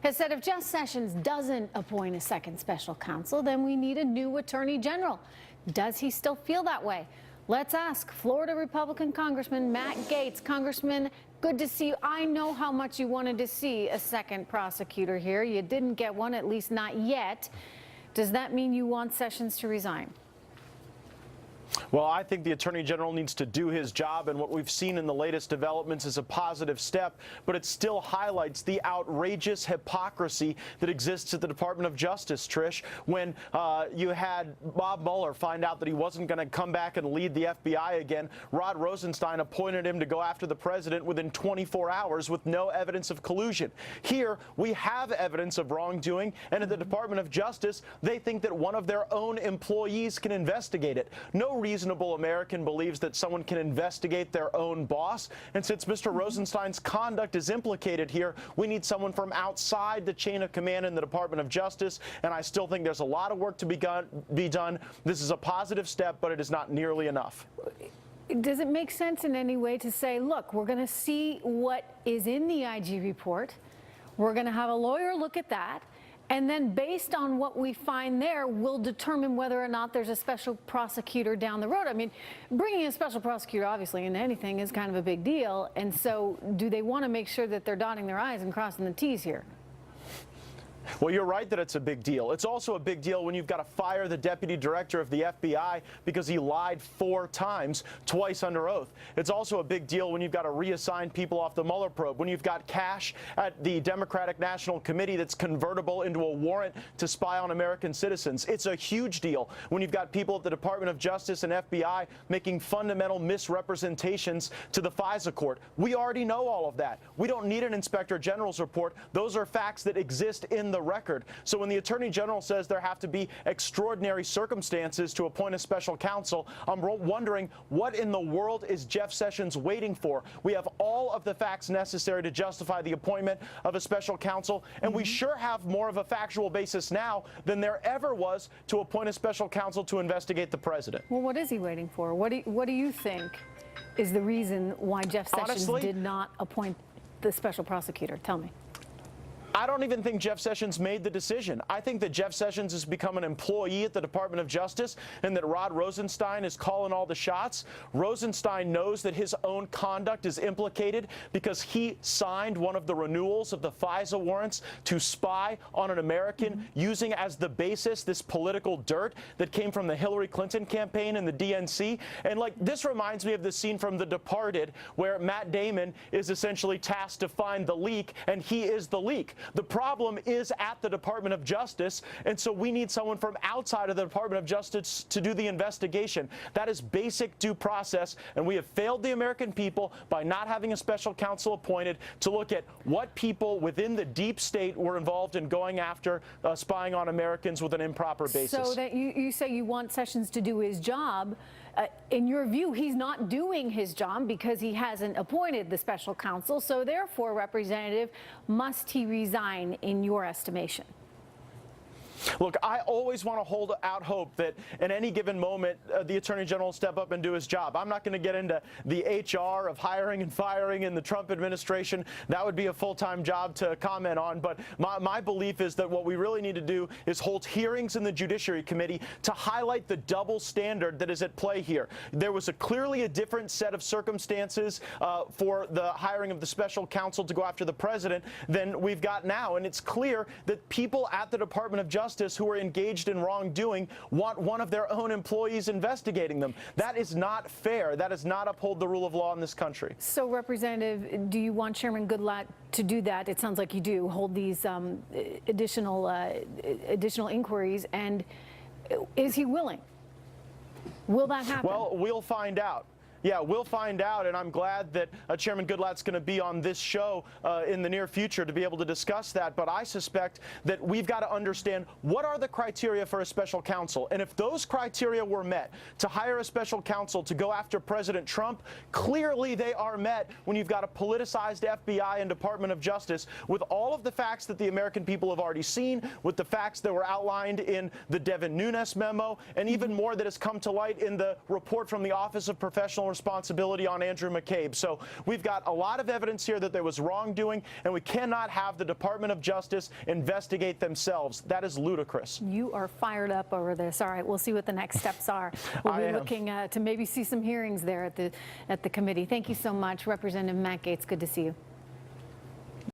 has said if Jeff Sessions doesn't appoint a second special counsel, then we need a new attorney general. Does he still feel that way? Let's ask Florida Republican Congressman Matt Gaetz. Congressman, good to see you. I know how much you wanted to see a second prosecutor here. You didn't get one, at least not yet. Does that mean you want Sessions to resign? Well, I think the Attorney General needs to do his job, and what we've seen in the latest developments is a positive step, but it still highlights the outrageous hypocrisy that exists at the Department of Justice, Trish, when you had Bob Mueller find out that he wasn't going to come back and lead the FBI again. Rod Rosenstein appointed him to go after the president within 24 hours with no evidence of collusion. Here, we have evidence of wrongdoing, and at the Department of Justice, they think that one of their own employees can investigate it. No reasonable American believes that someone can investigate their own boss. And since Mr. Rosenstein's conduct is implicated here, we need someone from outside the chain of command in the Department of Justice. And I still think there's a lot of work to be done. This is a positive step, but it is not nearly enough. Does it make sense in any way to say, look, we're going to see what is in the IG report. We're going to have a lawyer look at that. And then based on what we find there, we'll determine whether or not there's a special prosecutor down the road. I mean, bringing a special prosecutor, obviously, into anything is kind of a big deal. And so do they want to make sure that they're dotting their I's and crossing the T's here? Well, you're right that it's a big deal. It's also a big deal when you've got to fire the deputy director of the FBI because he lied 4 times, twice under oath. It's also a big deal when you've got to reassign people off the Mueller probe, when you've got cash at the Democratic National Committee that's convertible into a warrant to spy on American citizens. It's a huge deal when you've got people at the Department of Justice and FBI making fundamental misrepresentations to the FISA court. We already know all of that. We don't need an inspector general's report. Those are facts that exist in the record. So when the Attorney General says there have to be extraordinary circumstances to appoint a special counsel, I'm wondering what in the world is Jeff Sessions waiting for? We have all of the facts necessary to justify the appointment of a special counsel, and we sure have more of a factual basis now than there ever was to appoint a special counsel to investigate the president. Well, what is he waiting for? What do you think is the reason why Jeff Sessions did not appoint the special prosecutor? Tell me. I don't even think Jeff Sessions made the decision. I think that Jeff Sessions has become an employee at the Department of Justice and that Rod Rosenstein is calling all the shots. Rosenstein knows that his own conduct is implicated because he signed one of the renewals of the FISA warrants to spy on an American using as the basis this political dirt that came from the Hillary Clinton campaign and the DNC. And like, this reminds me of the scene from The Departed where Matt Damon is essentially tasked to find the leak, and he is the leak. The problem is at the Department of Justice, and so we need someone from outside of the Department of Justice to do the investigation. That is basic due process, and we have failed the American people by not having a special counsel appointed to look at what people within the deep state were involved in going after spying on Americans with an improper basis. So that you say you want Sessions to do his job. In your view, he's not doing his job because he hasn't appointed the special counsel. So therefore, Representative, must he resign in your estimation? Look, I always want to hold out hope that in any given moment, the Attorney General will step up and do his job. I'm not going to get into the HR of hiring and firing in the Trump administration. That would be a full-time job to comment on. But my belief is that what we really need to do is hold hearings in the Judiciary Committee to highlight the double standard that is at play here. There was clearly a different set of circumstances for the hiring of the special counsel to go after the president than we've got now. And it's clear that people at the Department of Justice who are engaged in wrongdoing want one of their own employees investigating them. That is not fair. That does not uphold the rule of law in this country. So, Representative, do you want Chairman Goodlatte to do that? It sounds like you do. Hold these additional inquiries, and is he willing? Will that happen? Well, we'll find out. Yeah, we'll find out, and I'm glad that Chairman Goodlatte's going to be on this show in the near future to be able to discuss that. But I suspect that we've got to understand what are the criteria for a special counsel. And if those criteria were met to hire a special counsel to go after President Trump, clearly they are met when you've got a politicized FBI and Department of Justice with all of the facts that the American people have already seen, with the facts that were outlined in the Devin Nunes memo, and even more that has come to light in the report from the Office of Professional responsibility on Andrew McCabe. So we've got a lot of evidence here that there was wrongdoing, and we cannot have the Department of Justice investigate themselves. That is ludicrous. You are fired up over this. All right, we'll see what the next steps are. We'll be looking to maybe see some hearings there at the committee. Thank you so much, Representative Matt Gaetz. Good to see you.